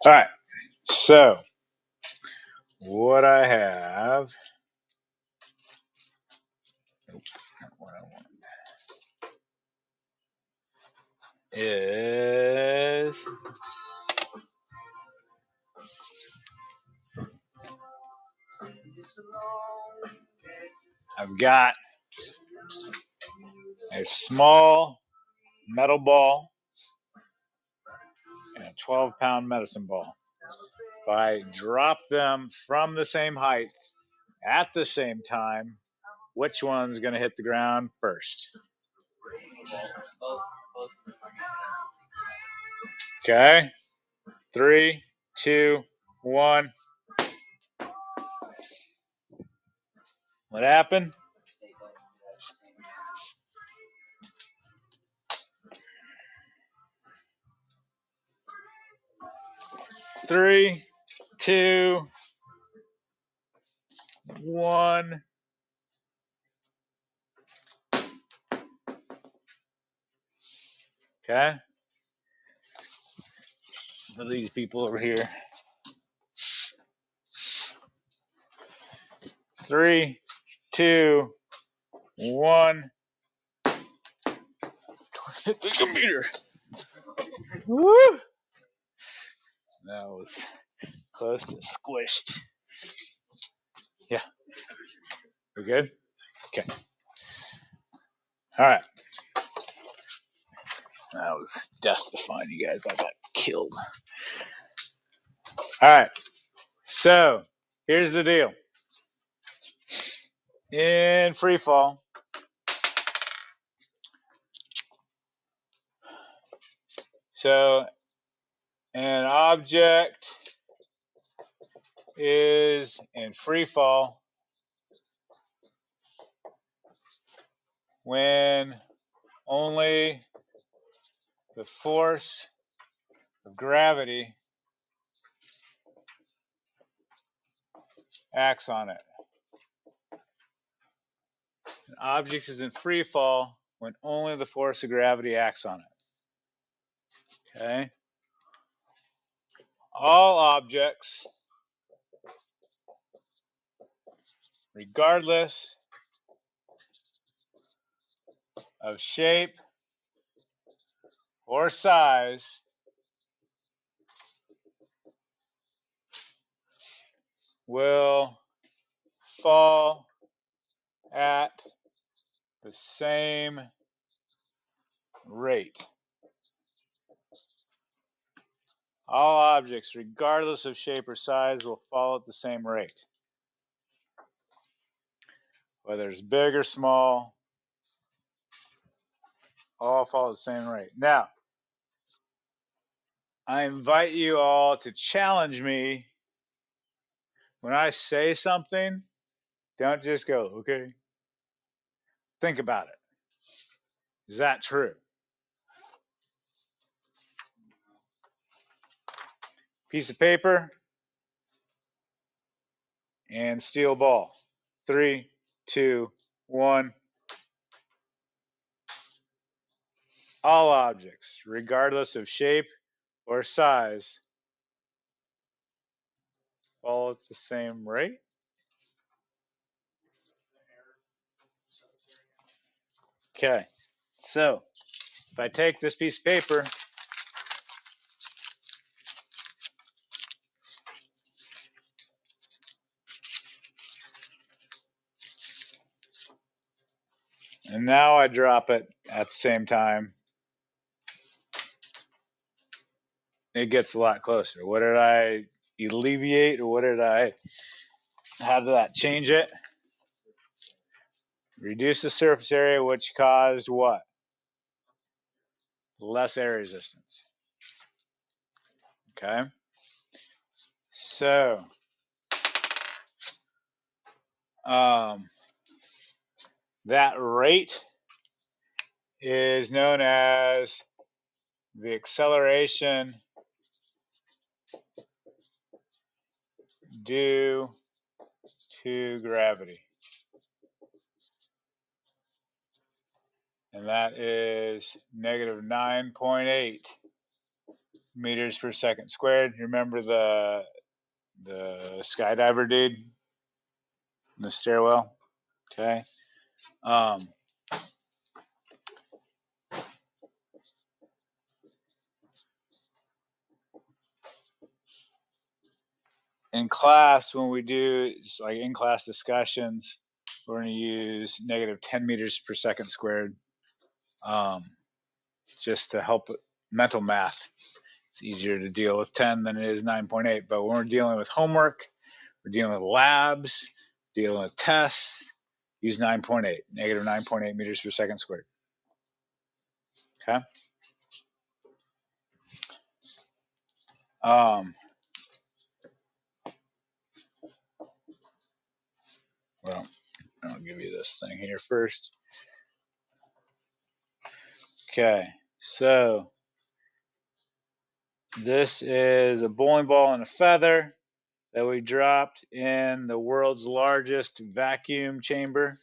All right. So what I have, not what I want, is I've got a small metal ball and a 12-pound medicine ball. If I drop them from the same height at the same time, which one's going to hit the ground first? Okay. 3, 2, 1. What happened? Three, two, one. Okay. For these people over here. 3, 2, 1. Hit the computer. Woo! That was close to squished. Yeah. We're good? Okay. All right. That was death defying. You guys. I got killed. All right. So here's the deal. In free fall, so an object is in free fall when only the force of gravity acts on it. An object is in free fall when only the force of gravity acts on it. Okay? All objects, regardless of shape or size, will fall at the same rate. All objects, regardless of shape or size, will fall at the same rate. Whether it's big or small, all fall at the same rate. Now, I invite you all to challenge me when I say something. Don't just go, okay. Think about it. Is that true? Piece of paper and steel ball. 3, 2, 1. All objects, regardless of shape or size, fall at the same rate. Okay, so if I take this piece of paper and now I drop it at the same time, it gets a lot closer. What did I alleviate, or what did I, how did that change it? Reduce the surface area, which caused what? Less air resistance. Okay, so that rate is known as the acceleration due to gravity. And that is negative 9.8 meters per second squared. Remember the skydiver dude in the stairwell? Okay. Um, in class, when we do like in class discussions, we're going to use negative 10 meters per second squared, just to help mental math. It's easier to deal with 10 than it is 9.8. But when we're dealing with homework, we're dealing with labs, dealing with tests, use 9.8, negative 9.8 meters per second squared. Okay. Well, I'll give you this thing here first. Okay, so this is a bowling ball and a feather that we dropped in the world's largest vacuum chamber.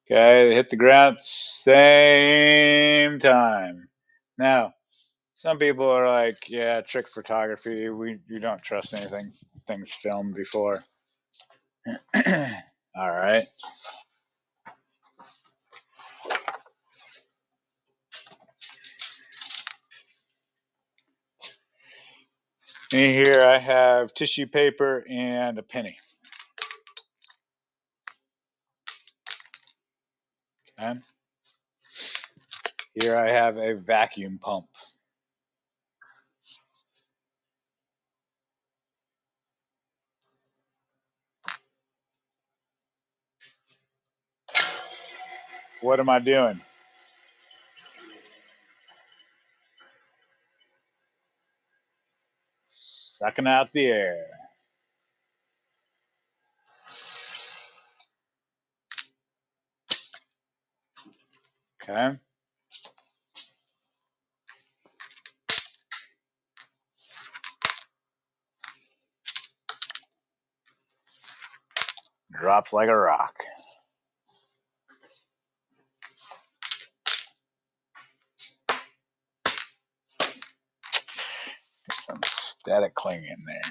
Okay, they hit the ground at the same time. Now, some people are like, yeah, trick photography. You don't trust anything things filmed before. All right. And here I have tissue paper and a penny. Okay. Here I have a vacuum pump. What am I doing? Sucking out the air. Okay. Drops like a rock. Some static cling in there.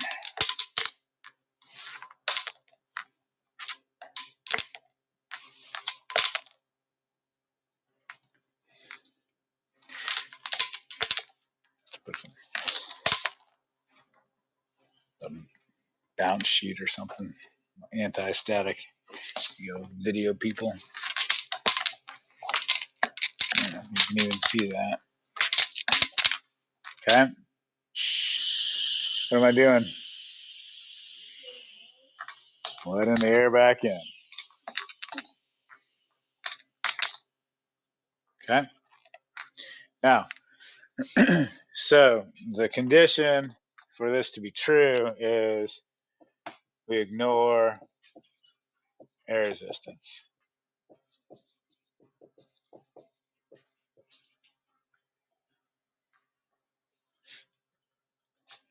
Let's put some bounce sheet or something. Anti-static. Video people. Yeah, you can even see that. Okay. What am I doing? Letting the air back in. Okay. Now, so the condition for this to be true is we ignore air resistance.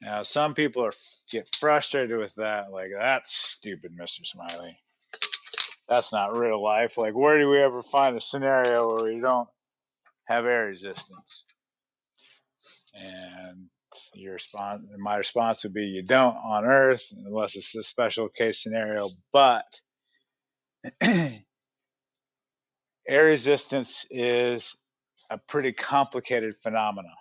Now, some people get frustrated with that, like, that's stupid, Mr. Smiley. That's not real life. Like, where do we ever find a scenario where we don't have air resistance? And my response would be, you don't on Earth, unless it's a special case scenario. But air resistance is a pretty complicated phenomenon.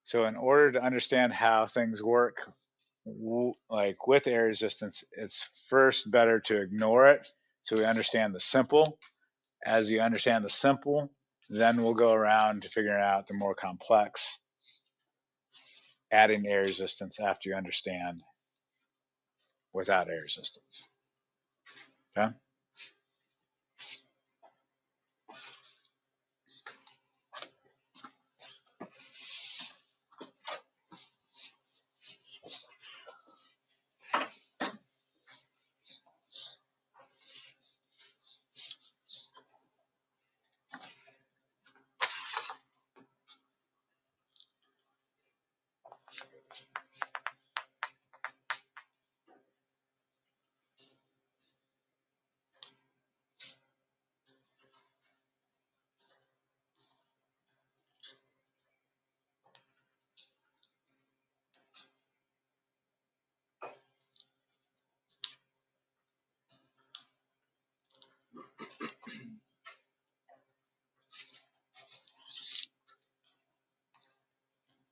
So, in order to understand how things work, like with air resistance, it's first better to ignore it so we understand the simple. As you understand the simple, then we'll go around to figuring out the more complex, adding air resistance after you understand without air resistance. Okay?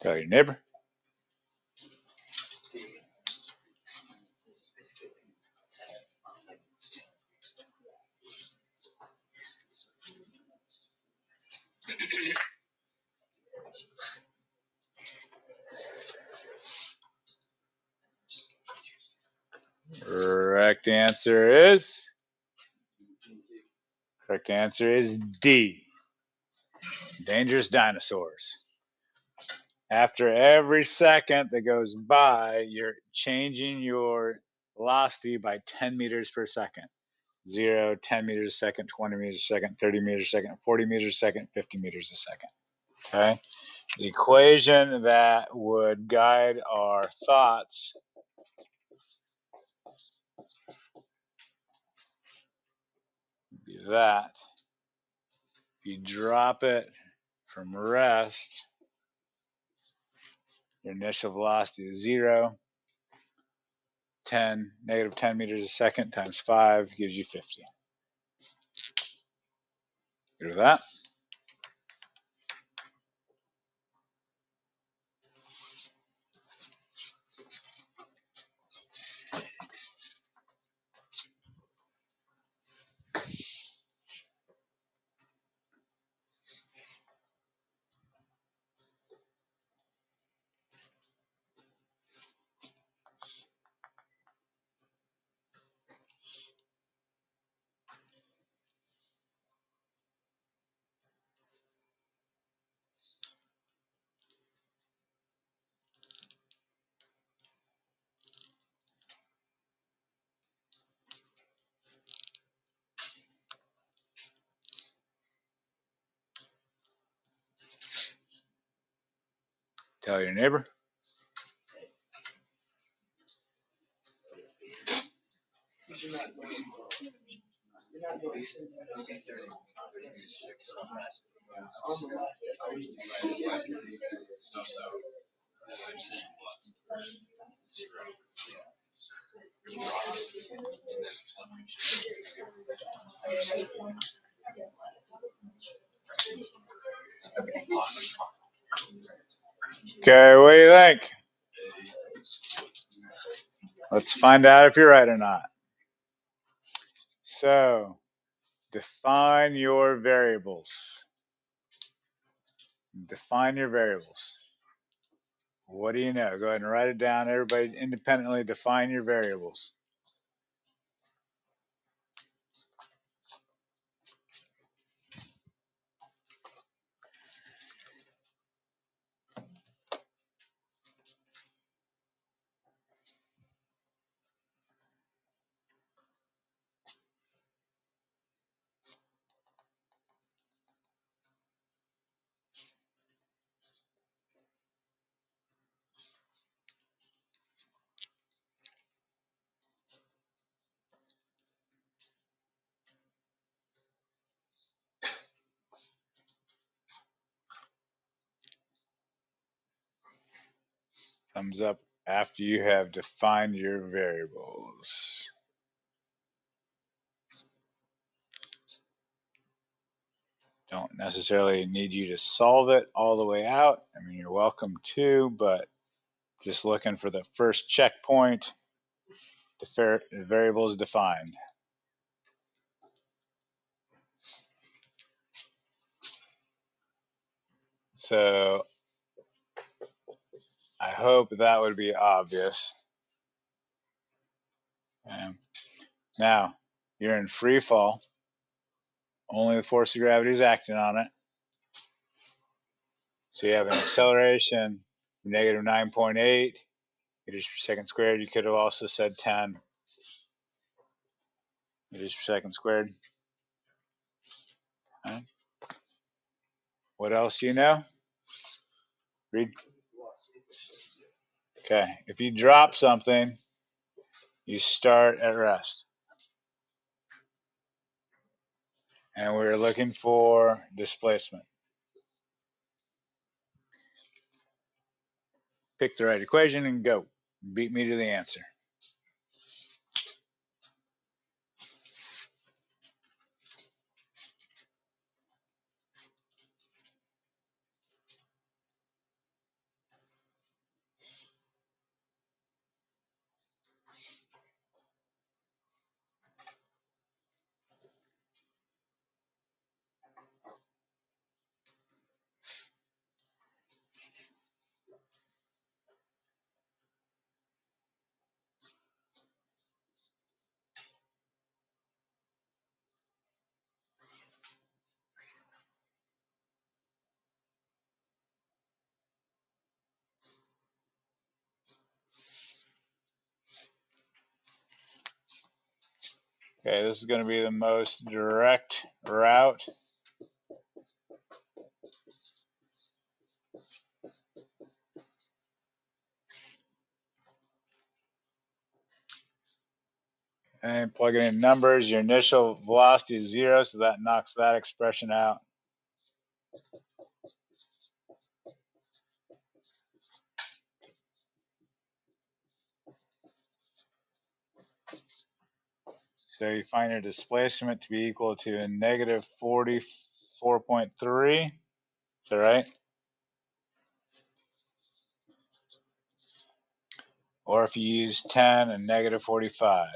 Tell your neighbor. Correct answer is D. Dangerous dinosaurs. After every second that goes by, you're changing your velocity by 10 meters per second. 0, 10 meters a second, 20 meters a second, 30 meters a second, 40 meters a second, 50 meters a second. Okay? The equation that would guide our thoughts would be that. If you drop it from rest, your initial velocity is 0. 10, negative 10 meters a second times 5 gives you 50. Good with that? Tell your neighbor. Okay, what do you think? Let's find out if you're right or not. So, define your variables. Define your variables. What do you know? Go ahead and write it down. Everybody independently define your variables. Thumbs up after you have defined your variables. Don't necessarily need you to solve it all the way out. I mean, you're welcome to, but just looking for the first checkpoint. The variable is defined. So I hope that would be obvious. Now, you're in free fall. Only the force of gravity is acting on it. So you have an acceleration of negative 9.8 meters per second squared. You could have also said 10 meters per second squared. Right. What else do you know? Read. Okay. If you drop something, you start at rest. And we're looking for displacement. Pick the right equation and go. Beat me to the answer. Okay, this is going to be the most direct route. And plugging in numbers, your initial velocity is 0, so that knocks that expression out. So you find your displacement to be equal to a negative 44.3. Is that right? Or if you use 10 and negative 45.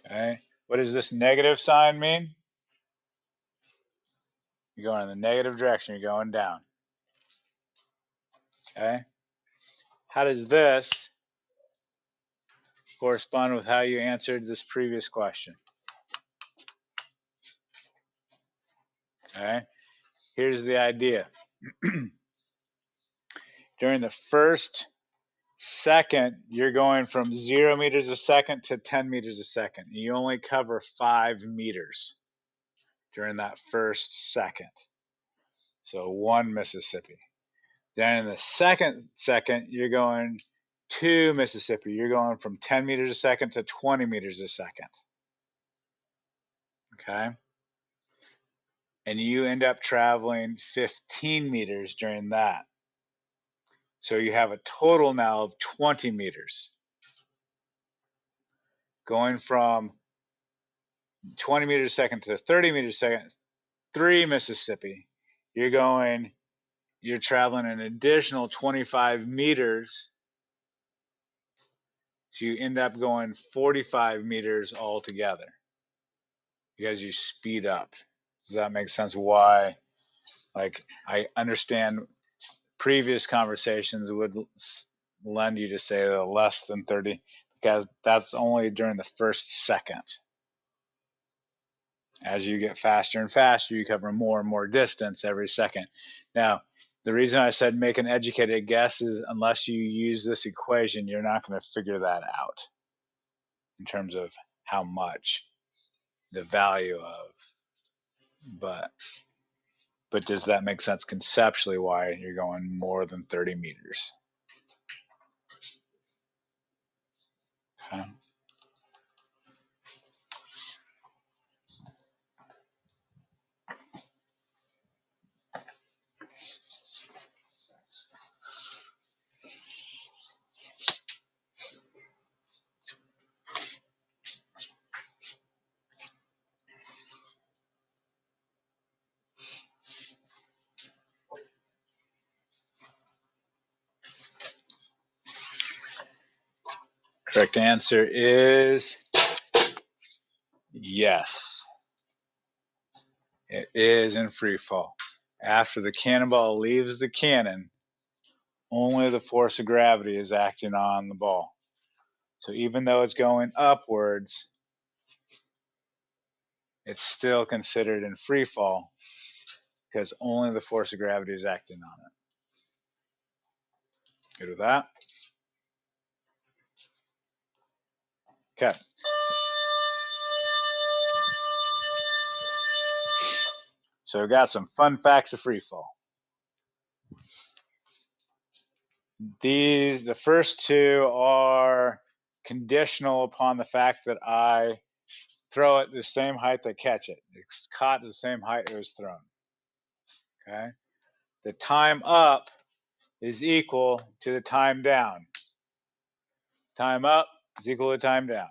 Okay. What does this negative sign mean? You're going in the negative direction. You're going down. Okay. How does this correspond with how you answered this previous question? Okay. Here's the idea. During the first second, you're going from 0 meters a second to 10 meters a second. You only cover 5 meters during that first second. So 1 Mississippi. Then in the second, you're going 2 Mississippi. You're going from 10 meters a second to 20 meters a second. Okay. And you end up traveling 15 meters during that. So you have a total now of 20 meters. Going from 20 meters a second to 30 meters a second, 3 Mississippi. You're traveling an additional 25 meters. So you end up going 45 meters altogether because you speed up. Does that make sense? Why? Like, I understand previous conversations would lend you to say less than 30 because that's only during the first second. As you get faster and faster, you cover more and more distance every second. Now, the reason I said make an educated guess is unless you use this equation, you're not going to figure that out in terms of how much, the value of. But does that make sense conceptually why you're going more than 30 meters? Okay. Correct answer is yes. It is in free fall. After the cannonball leaves the cannon, only the force of gravity is acting on the ball. So even though it's going upwards, it's still considered in free fall because only the force of gravity is acting on it. Good with that? Okay. So we got some fun facts of free fall. The first two are conditional upon the fact that I throw it the same height I catch it. It's caught the same height it was thrown. Okay. The time up is equal to the time down. Time up is equal to time down.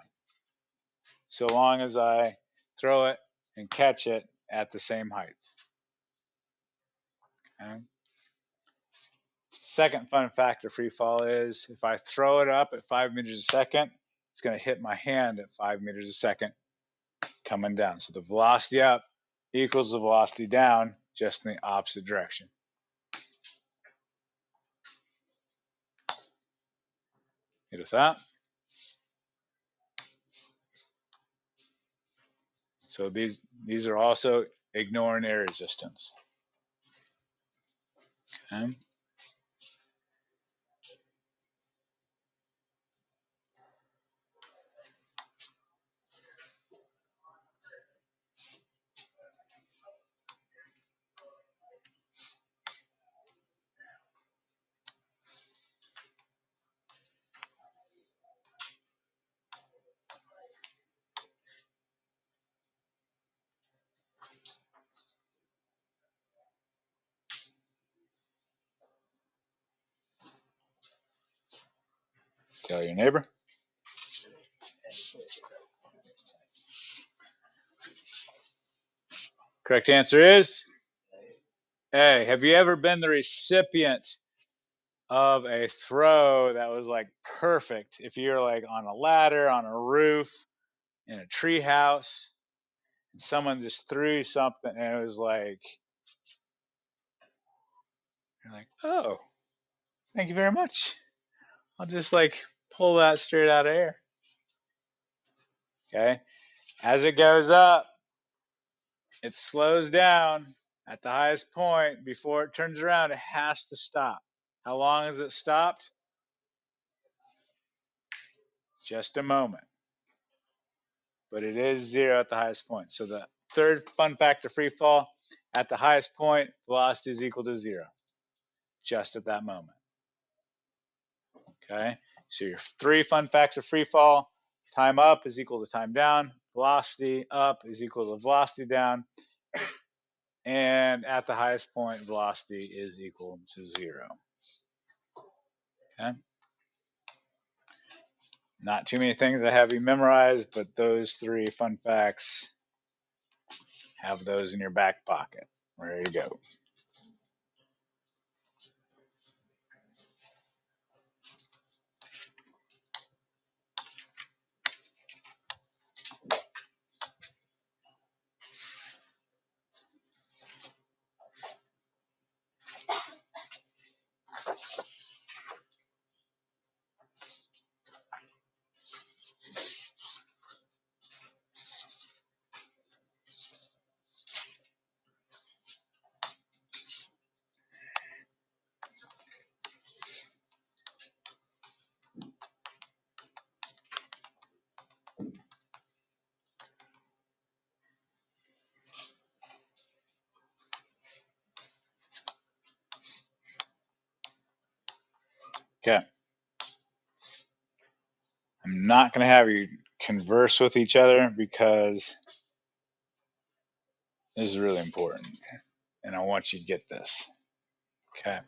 So long as I throw it and catch it at the same height. Okay. Second fun fact of free fall is if I throw it up at 5 meters a second, it's going to hit my hand at 5 meters a second coming down. So the velocity up equals the velocity down, just in the opposite direction. Good with that? So these are also ignoring air resistance. Okay. Tell your neighbor. Correct answer is A. Have you ever been the recipient of a throw that was like perfect? If you're like on a ladder, on a roof, in a tree house, and someone just threw you something and it was like, you're like, oh, thank you very much. I'll just like pull that straight out of air. Okay. As it goes up, it slows down at the highest point. Before it turns around, it has to stop. How long has it stopped? Just a moment. But it is 0 at the highest point. So the third fun fact of free fall, at the highest point, velocity is equal to 0. Just at that moment. Okay. So your 3 fun facts of free fall: time up is equal to time down, velocity up is equal to velocity down, and at the highest point, velocity is equal to 0. Okay. Not too many things I have you memorized, but those 3 fun facts, have those in your back pocket. Ready to go. Okay. I'm not going to have you converse with each other because this is really important. And I want you to get this. Okay.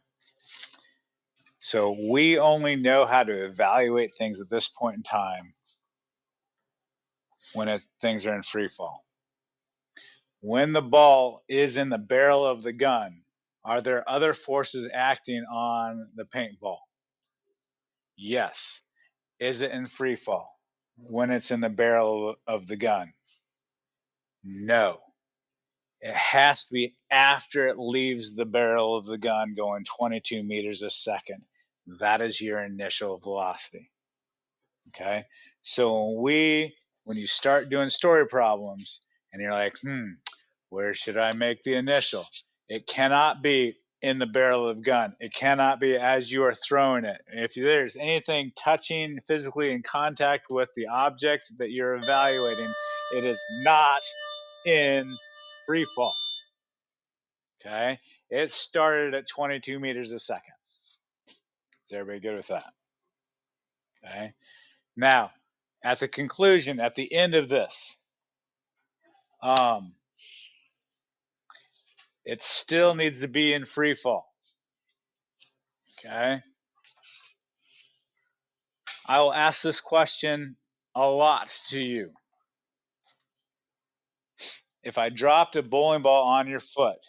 So we only know how to evaluate things at this point in time when things are in free fall. When the ball is in the barrel of the gun, are there other forces acting on the paintball? Yes. Is it in free fall when it's in the barrel of the gun? No. It has to be after it leaves the barrel of the gun going 22 meters a second. That is your initial velocity. Okay. So when you start doing story problems and you're like, where should I make the initial? It cannot be in the barrel of the gun. It cannot be as you are throwing it. If there's anything touching physically in contact with the object that you're evaluating, it is not in free fall. Okay. It started at 22 meters a second. Is everybody good with that? Okay. Now, at the conclusion, at the end of this, it still needs to be in free fall. Okay. I will ask this question a lot to you. If I dropped a bowling ball on your foot,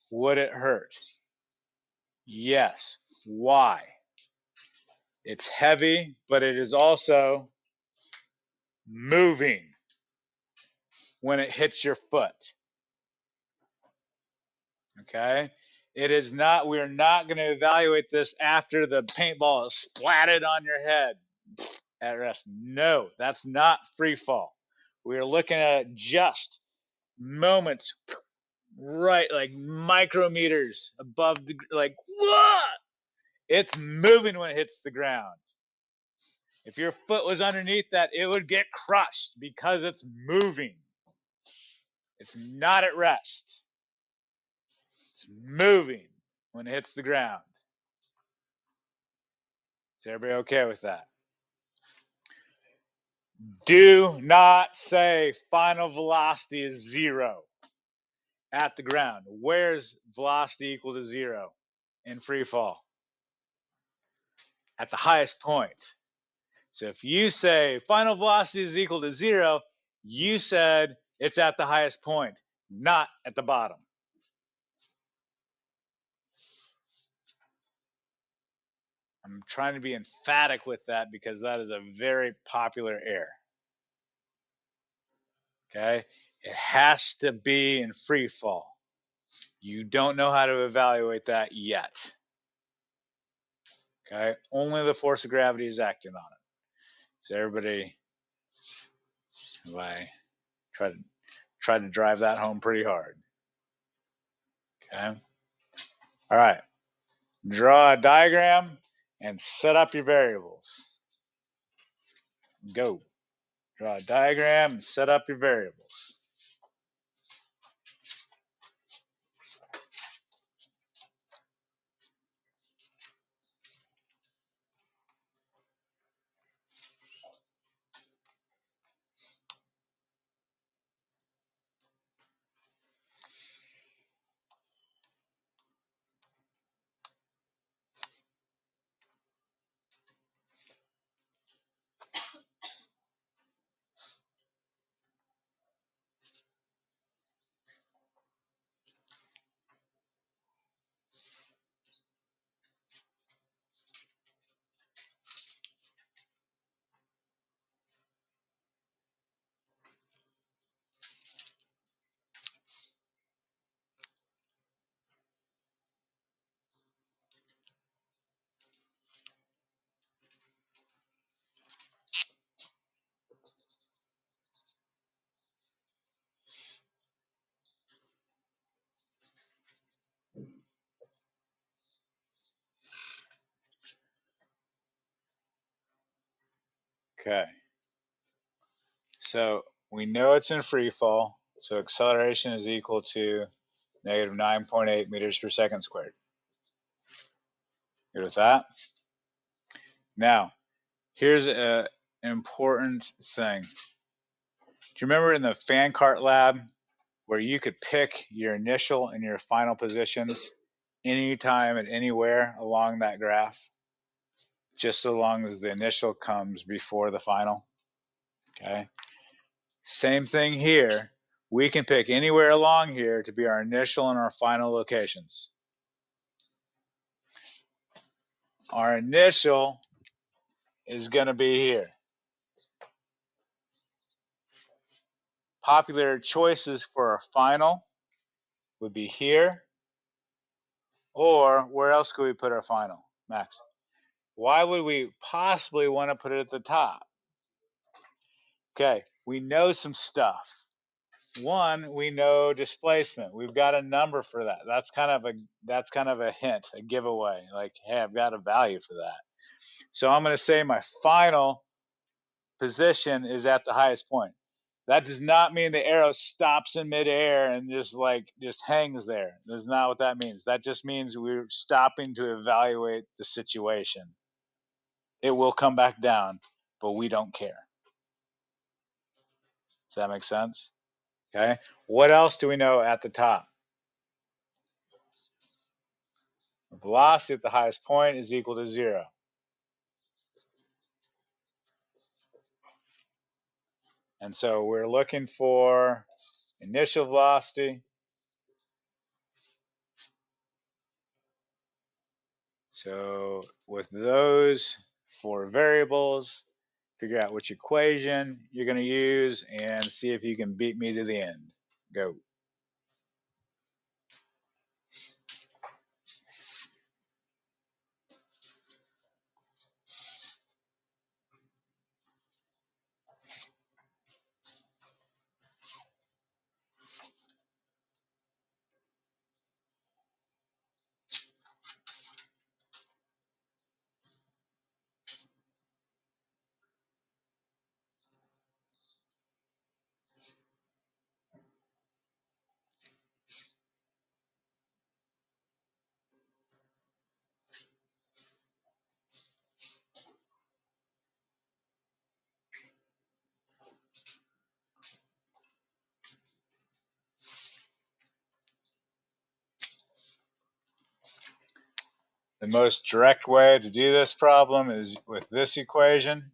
would it hurt? Yes. Why? It's heavy, but it is also moving when it hits your foot. Okay. It is not, we're not going to evaluate this after the paintball is splatted on your head at rest. No, that's not free fall. We're looking at just moments, right, like micrometers above the, like, what? It's moving when it hits the ground. If your foot was underneath that, it would get crushed because it's moving. It's not at rest. It's moving when it hits the ground. Is everybody okay with that? Do not say final velocity is 0 at the ground. Where's velocity equal to 0 in free fall? At the highest point. So if you say final velocity is equal to 0, you said it's at the highest point, not at the bottom. I'm trying to be emphatic with that because that is a very popular error. Okay? It has to be in free fall. You don't know how to evaluate that yet. Okay? Only the force of gravity is acting on it. So everybody, I tried to drive that home pretty hard. Okay? All right. Draw a diagram and set up your variables. Go. Draw a diagram and set up your variables. Okay. So we know it's in free fall. So acceleration is equal to negative 9.8 meters per second squared. Good with that? Now, here's an important thing. Do you remember in the fan cart lab where you could pick your initial and your final positions anytime and anywhere along that graph, just so long as the initial comes before the final? Okay. Same thing here. We can pick anywhere along here to be our initial and our final locations. Our initial is going to be here. Popular choices for our final would be here, or where else could we put our final, Max? Why would we possibly want to put it at the top? Okay, we know some stuff. One, we know displacement. We've got a number for that. That's kind of a hint, a giveaway. Like, hey, I've got a value for that. So I'm going to say my final position is at the highest point. That does not mean the arrow stops in midair and just hangs there. That's not what that means. That just means we're stopping to evaluate the situation. It will come back down, but we don't care. Does that make sense? Okay. What else do we know at the top? The velocity at the highest point is equal to 0. And so we're looking for initial velocity. So with those four variables, figure out which equation you're going to use and see if you can beat me to the end. Go. The most direct way to do this problem is with this equation.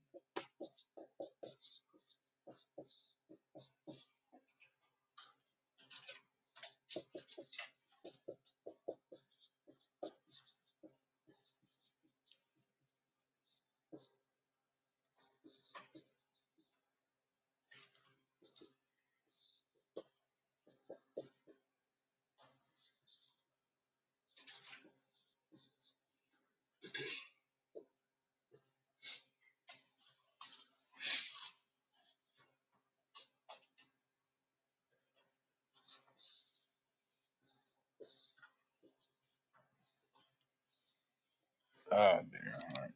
Oh, dear heart.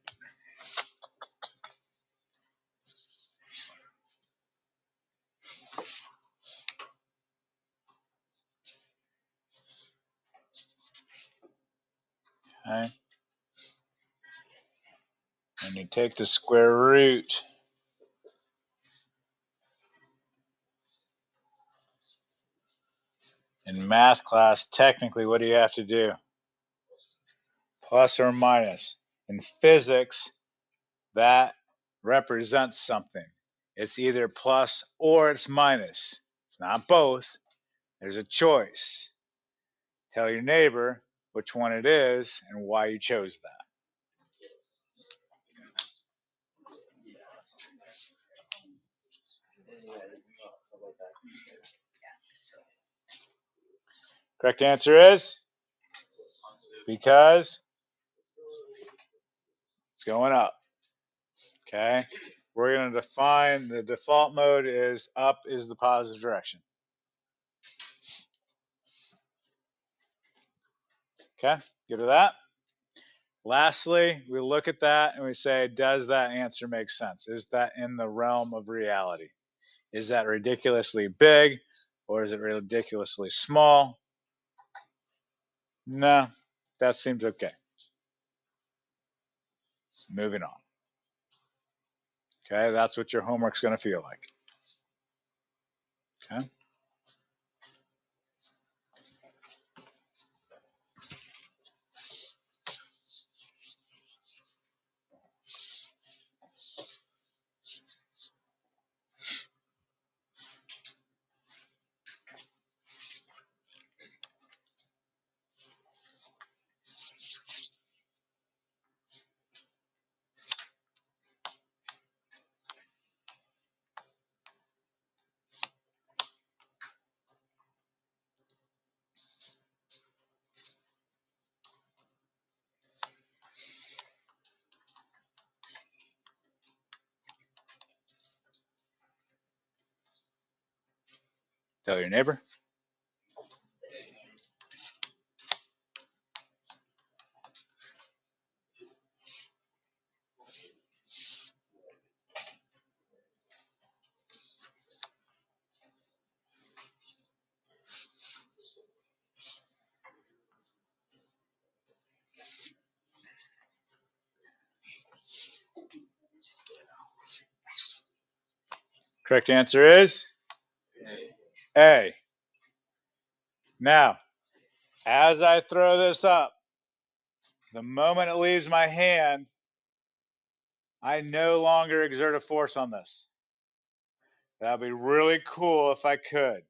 Okay. And you take the square root. In math class, technically, what do you have to do? Plus or minus. In physics, that represents something. It's either plus or it's minus. It's not both. There's a choice. Tell your neighbor which one it is and why you chose that. Correct answer is because it's going up. Okay. We're going to define the default mode is up is the positive direction. Okay. Good with that? Lastly, we look at that and we say, does that answer make sense? Is that in the realm of reality? Is that ridiculously big or is it ridiculously small? No, that seems okay. Moving on. Okay, that's what your homework's going to feel like. Okay. Tell your neighbor. Correct answer is A. Now, as I throw this up, the moment it leaves my hand, I no longer exert a force on this. That'd be really cool if I could.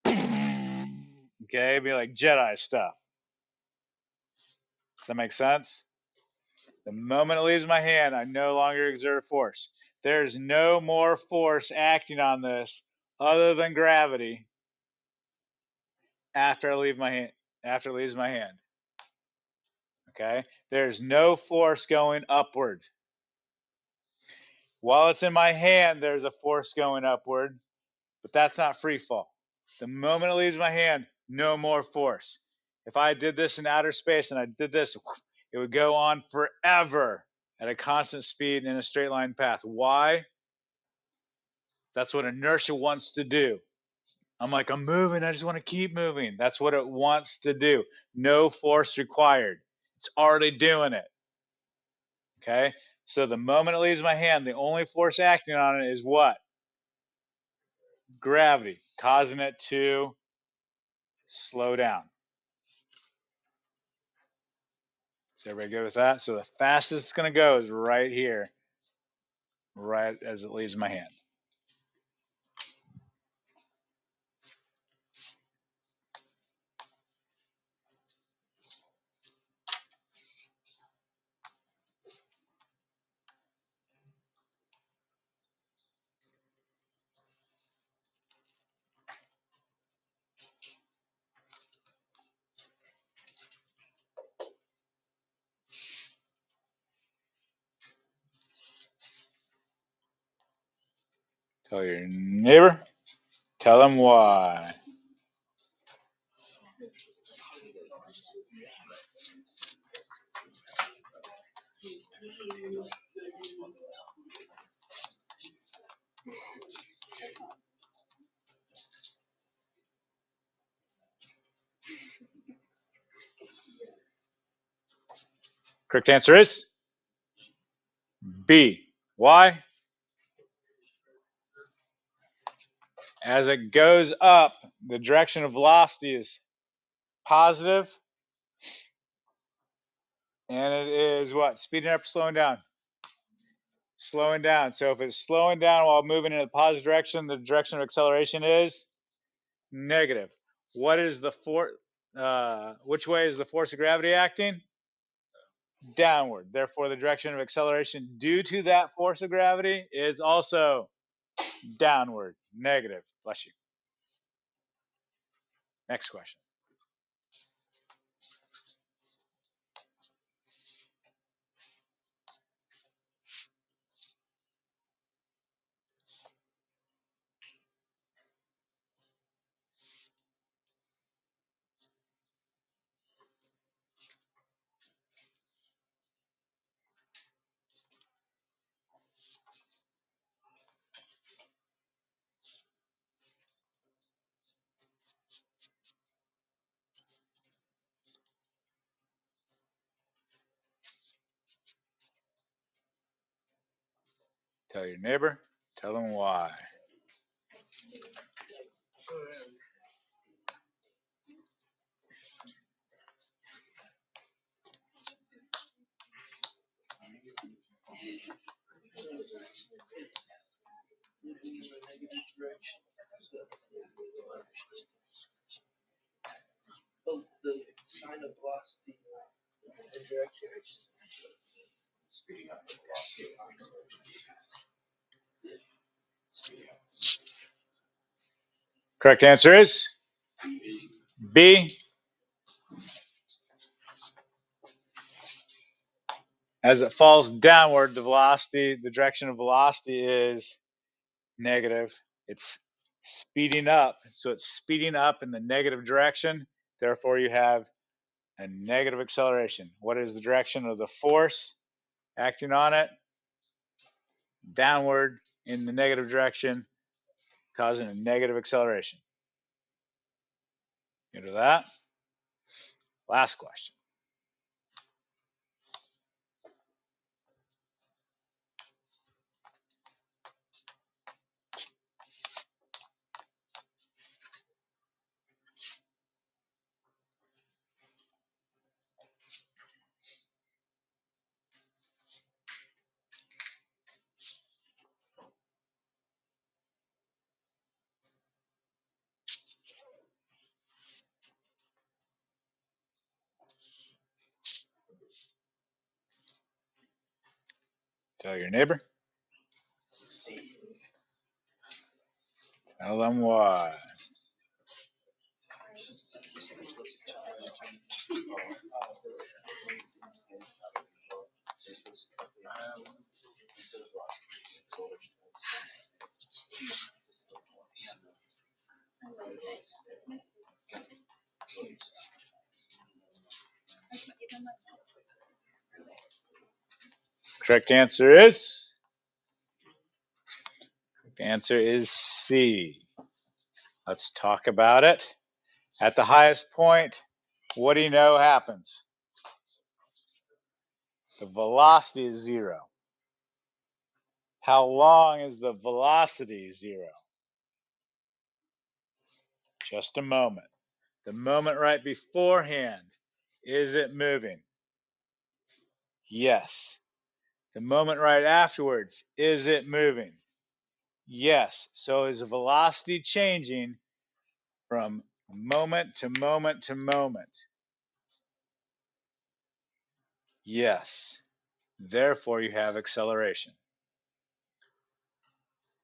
Okay, be like Jedi stuff. Does that make sense? The moment it leaves my hand, I no longer exert force. There's no more force acting on this other than gravity after I leave my hand, after it leaves my hand. Okay? There's no force going upward. While it's in my hand, there's a force going upward, but that's not free fall. The moment it leaves my hand, no more force. If I did this in outer space and I did this, it would go on forever at a constant speed in a straight line path. Why? That's what inertia wants to do. I'm like, I'm moving. I just want to keep moving. That's what it wants to do. No force required. It's already doing it. Okay? So the moment it leaves my hand, the only force acting on it is what? Gravity, causing it to slow down. So everybody good with that? So the fastest it's going to go is right here, right as it leaves my hand. Tell your neighbor, tell them why. Correct answer is B. Why? As it goes up, the direction of velocity is positive, and it is what? Speeding up or slowing down? Slowing down. So if it's slowing down while moving in a positive direction, the direction of acceleration is negative. What is the force? Which way is the force of gravity acting? Downward. Therefore, the direction of acceleration due to that force of gravity is also downward, negative. Bless you. Next question. Tell your neighbor. Tell them why. Correct answer is B. As it falls downward, the velocity, the direction of velocity is negative. It's speeding up. So it's speeding up in the negative direction. Therefore, you have a negative acceleration. What is the direction of the force acting on it? Downward in the negative direction, causing a negative acceleration. Into that. Last question. Tell your neighbor. Tell them why. Correct answer is C. Let's talk about it. At the highest point, what do you know happens? The velocity is zero. How long is the velocity zero? Just a moment. The moment right beforehand, is it moving? Yes. The moment right afterwards, is it moving? Yes. So is the velocity changing from moment to moment to moment? Yes. Therefore, you have acceleration.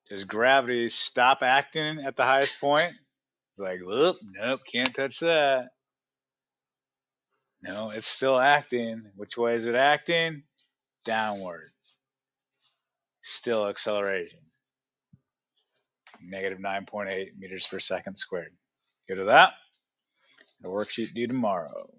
Does gravity stop acting at the highest point? Like, whoop, nope, can't touch that. No, it's still acting. Which way is it acting? Downward. Still accelerating. Negative 9.8 meters per second squared. Go to that. The worksheet due tomorrow.